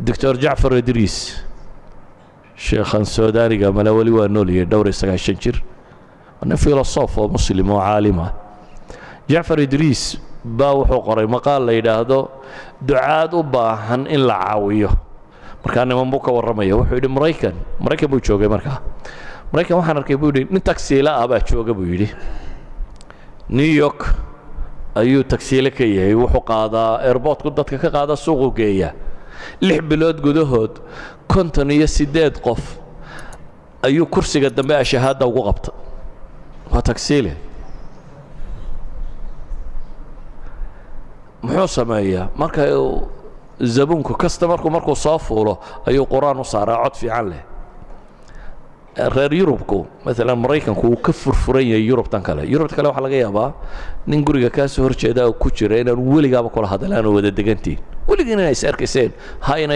دكتور جعفر إدريس شيخا سوداني قام الأولي وانولي دوري سكاشنجر أنا فيلسوف ومسلم وعالمة جعفر إدريس باوحو قري مقال ليدهدو دعاء وباهن إن لعاويه markaan niman buu ka waramaya wuxuu yidhi maraykan buu joogay markaa maraykan waxaan arkay buu yidhi nin taksiila ah baa jooga buu yidhi New York ayuu taksiile ka yahay wuxuu qaadaa airportku dadka ka qaada suuqu geeya 6 bilood gudahood 58 qof ayuu kursiga dambe shahaada ugu qabta waa taksiile muxuu sameeyaa marka زبونكو كاستمركو مركو صافولو ايو قران وصار عد في عله غير يوروبكو مثلا مريكانكو كفر فريا يوروب تنكله يوروب كله waxa laga yaabaa nin guriga ka soo horjeeda oo ku jira inaan weligaaba kula hadlaan wada degantiin weligiina ay is arkayseen hayna